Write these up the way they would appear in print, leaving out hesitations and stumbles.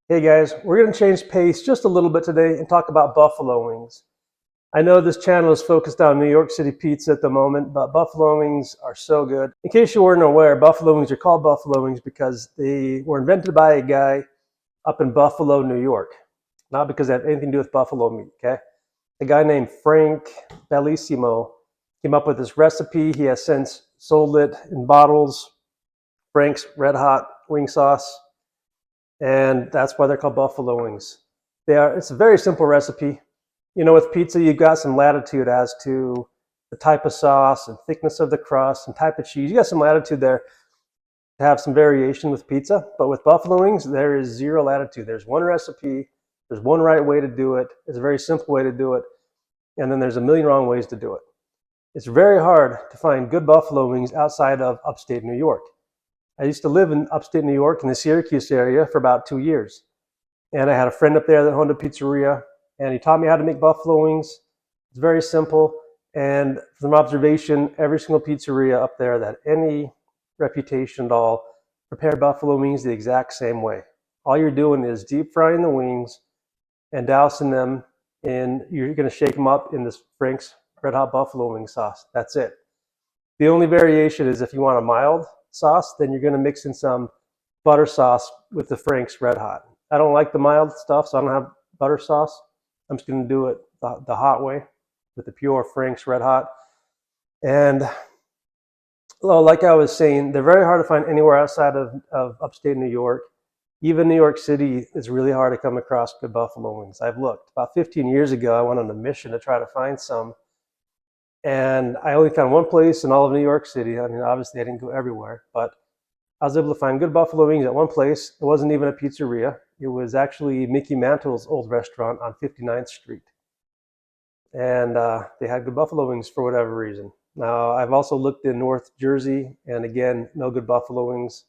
Hey guys, we're going to change pace just a little bit today and talk about buffalo wings. I know this channel is focused on New York City pizza at the moment, but buffalo wings are so good. In case you weren't aware, buffalo wings are called buffalo wings because they were invented by a guy up in Buffalo, New York. Not because they have anything to do with buffalo meat, okay? A guy named Frank Bellissimo came up with this recipe. He has since sold it in bottles, Frank's Red Hot Wing Sauce, and that's why they're called buffalo wings. It's a very simple recipe. You know, with pizza, you've got some latitude as to the type of sauce and thickness of the crust and type of cheese. You got some latitude there to have some variation with pizza, but with buffalo wings, there is zero latitude. There's one recipe, there's one right way to do it. It's a very simple way to do it, and then there's a million wrong ways to do it. It's very hard to find good buffalo wings outside of upstate New York. I used to live in upstate New York in the Syracuse area for about 2 years. And I had a friend up there that owned a pizzeria, and he taught me how to make buffalo wings. It's very simple. And from observation, every single pizzeria up there that had any reputation at all prepared buffalo wings the exact same way. All you're doing is deep frying the wings and dousing them in, you're going to shake them up in this Frank's Red Hot Buffalo Wing sauce. That's it. The only variation is if you want a mild sauce, then you're going to mix in some butter sauce with the Frank's Red Hot. I don't like the mild stuff, so I don't have butter sauce. I'm just going to do it the hot way with the pure Frank's Red Hot. And well, like I was saying, they're very hard to find anywhere outside of upstate New York. Even New York City is really hard to come across good buffalo wings. I've looked. About 15 years ago, I went on a mission to try to find some. And I only found one place in all of New York City. I mean, obviously, I didn't go everywhere, but I was able to find good buffalo wings at one place. It wasn't even a pizzeria. It was actually Mickey Mantle's old restaurant on 59th Street. And they had good buffalo wings for whatever reason. Now, I've also looked in North Jersey, and again, no good buffalo wings.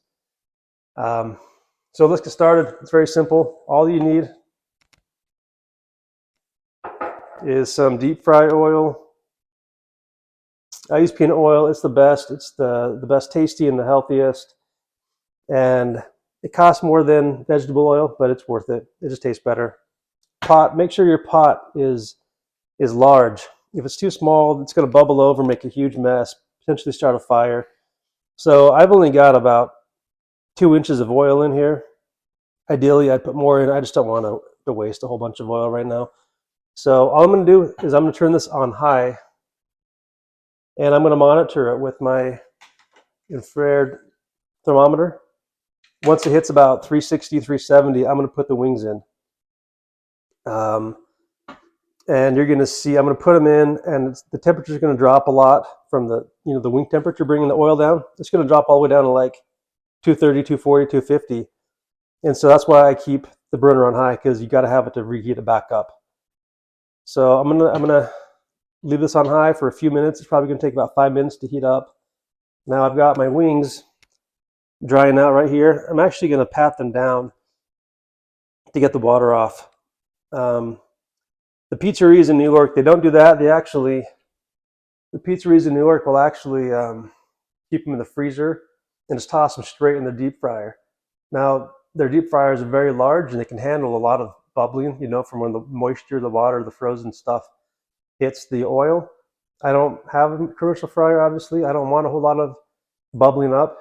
So let's get started. It's very simple. All you need is some deep fry oil. I use peanut oil. It's the best. It's the best tasty and the healthiest. And it costs more than vegetable oil, but it's worth it. It just tastes better. Pot. Make sure your pot is large. If it's too small, it's going to bubble over, make a huge mess, potentially start a fire. So I've only got about 2 inches of oil in here. Ideally, I'd put more in. I just don't want to waste a whole bunch of oil right now. So all I'm going to do is I'm going to turn this on high, and I'm going to monitor it with my infrared thermometer. Once it hits about 360, 370, I'm going to put the wings in. And you're going to see, I'm going to put them in, and the temperature is going to drop a lot from the wing temperature, bringing the oil down. It's going to drop all the way down to like 230, 240, 250. And so that's why I keep the burner on high, because you got to have it to reheat it back up. So I'm gonna leave this on high for a few minutes. It's probably going to take about 5 minutes to heat up. Now I've got my wings drying out right here. I'm actually going to pat them down to get the water off. The pizzerias in New York, they don't do that. The pizzerias in New York will actually keep them in the freezer and just toss them straight in the deep fryer. Now, their deep fryers are very large, and they can handle a lot of bubbling, from when the moisture, the water, the frozen stuff hits the oil. I don't have a commercial fryer, obviously. I don't want a whole lot of bubbling up,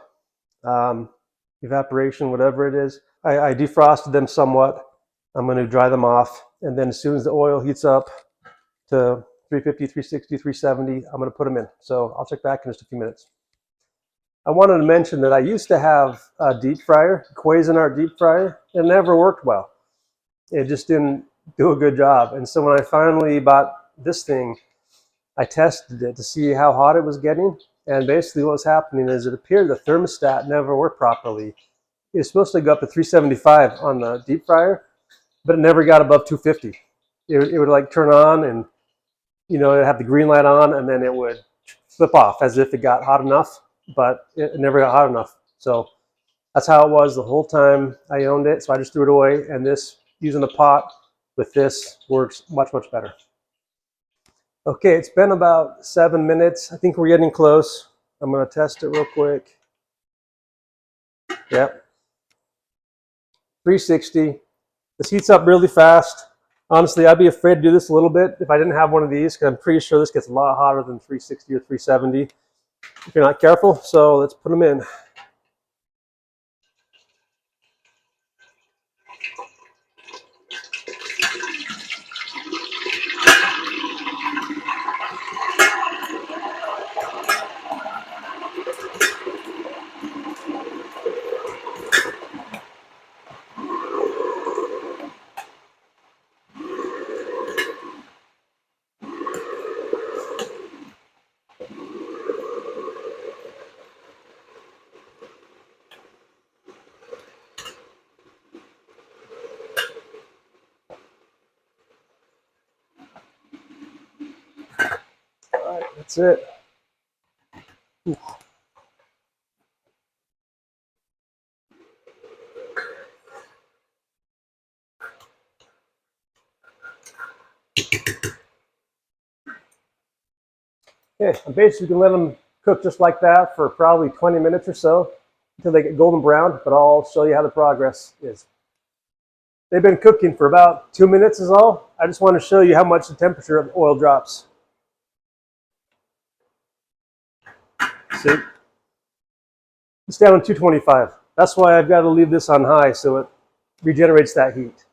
evaporation, whatever it is. I defrosted them somewhat. I'm going to dry them off, and then as soon as the oil heats up to 350, 360, 370, I'm going to put them in. So I'll check back in just a few minutes. I wanted to mention that I used to have a deep fryer, Cuisinart deep fryer. It never worked well. It just didn't do a good job. And so when I finally bought this thing, I tested it to see how hot it was getting. And basically what was happening is it appeared the thermostat never worked properly. It was supposed to go up to 375 on the deep fryer, but it never got above 250. It would like turn on, and it'd have the green light on, and then it would flip off as if it got hot enough, but it never got hot enough. So that's how it was the whole time I owned it. So I just threw it away, and this, using the pot with this, works much, much better. Okay, it's been about 7 minutes. I think we're getting close. I'm going to test it real quick. Yep. 360. This heats up really fast. Honestly, I'd be afraid to do this a little bit if I didn't have one of these, because I'm pretty sure this gets a lot hotter than 360 or 370 if you're not careful. So let's put them in. All right, that's it. Okay, I'm basically gonna let them cook just like that for probably 20 minutes or so until they get golden brown, but I'll show you how the progress is. They've been cooking for about 2 minutes is all. I just want to show you how much the temperature of the oil drops. See? It's down to 225. That's why I've got to leave this on high so it regenerates that heat.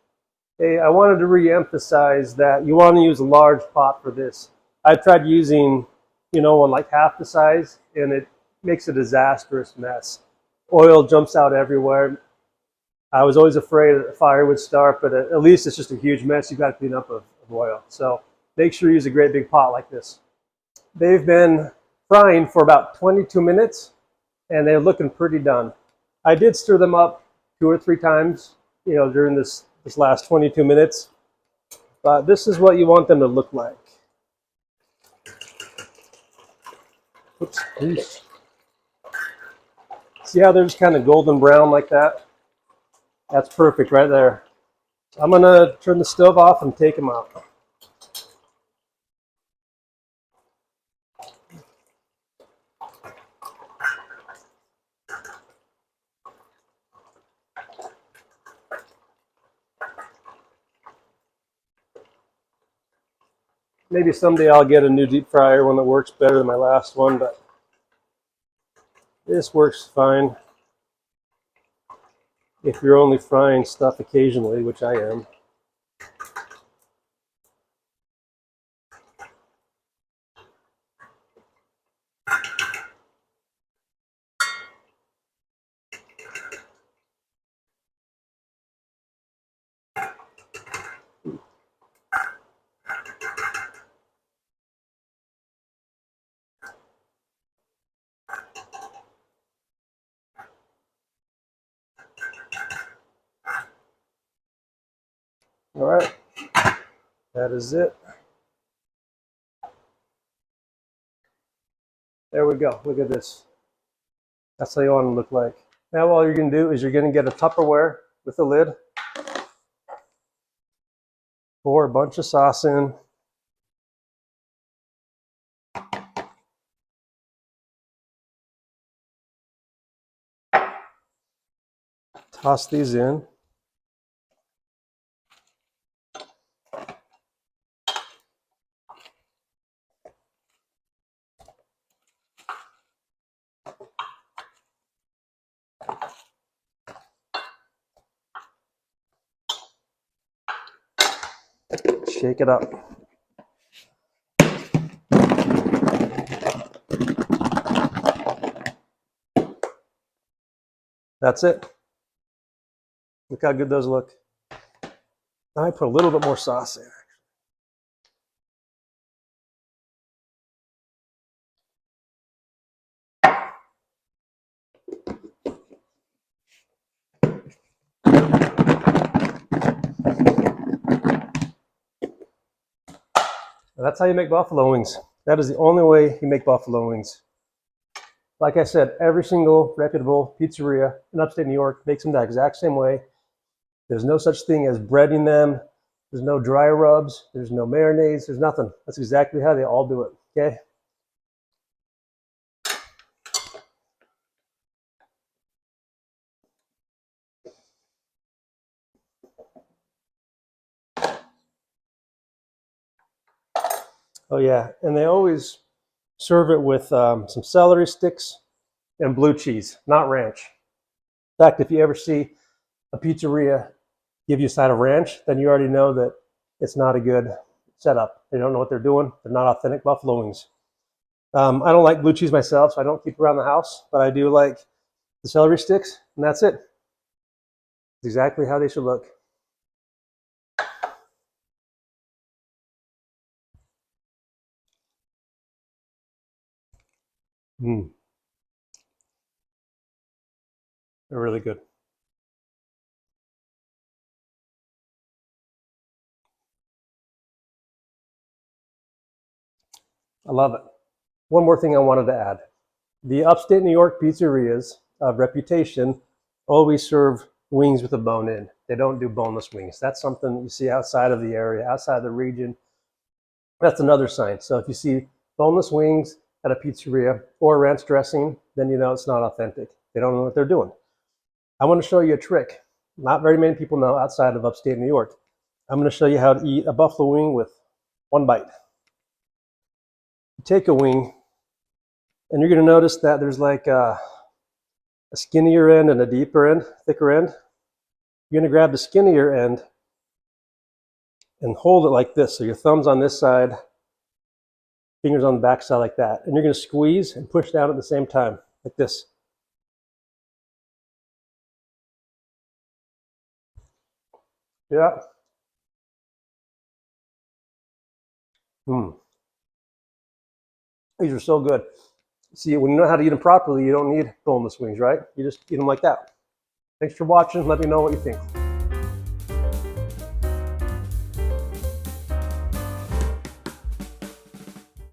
Hey, I wanted to re-emphasize that you want to use a large pot for this. I've tried using, one like half the size, and it makes a disastrous mess. Oil jumps out everywhere. I was always afraid that the fire would start, but at least it's just a huge mess you've got to clean up of oil. So make sure you use a great big pot like this. They've been frying for about 22 minutes, and they're looking pretty done. I did stir them up 2 or 3 times, during this last 22 minutes. But this is what you want them to look like. Oops. See how they're just kind of golden brown like that? That's perfect right there. I'm going to turn the stove off and take them out. Maybe someday I'll get a new deep fryer, one that works better than my last one, but this works fine if you're only frying stuff occasionally, which I am. All right, that is it. There we go. Look at this. That's how you want them to look like. Now all you're going to do is you're going to get a Tupperware with a lid. Pour a bunch of sauce in. Toss these in. Shake it up. That's it. Look how good those look. Now I put a little bit more sauce in. And that's how you make buffalo wings. That is the only way you make buffalo wings. Like I said, every single reputable pizzeria in upstate New York makes them that exact same way. There's no such thing as breading them. There's no dry rubs. There's no marinades. There's nothing. That's exactly how they all do it. Okay. Oh yeah, and they always serve it with some celery sticks and blue cheese, not ranch. In fact, if you ever see a pizzeria give you a side of ranch, then you already know that it's not a good setup. They don't know what they're doing. They're not authentic buffalo wings. I don't like blue cheese myself, so I don't keep it around the house, but I do like the celery sticks, and that's it. It's exactly how they should look. Mm, they're really good. I love it. One more thing I wanted to add. The upstate New York pizzerias of reputation always serve wings with a bone in. They don't do boneless wings. That's something you see outside of the area, outside of the region. That's another sign. So if you see boneless wings at a pizzeria or ranch dressing, then you know it's not authentic. They don't know what they're doing. I want to show you a trick. Not very many people know outside of upstate New York. I'm going to show you how to eat a buffalo wing with one bite. You take a wing, and you're going to notice that there's like a skinnier end and a deeper end, thicker end. You're going to grab the skinnier end and hold it like this. So your thumb's on this side, fingers on the back side like that. And you're going to squeeze and push down at the same time, like this. Yeah. These are so good. See, when you know how to eat them properly, you don't need boneless wings, right? You just eat them like that. Thanks for watching. Let me know what you think.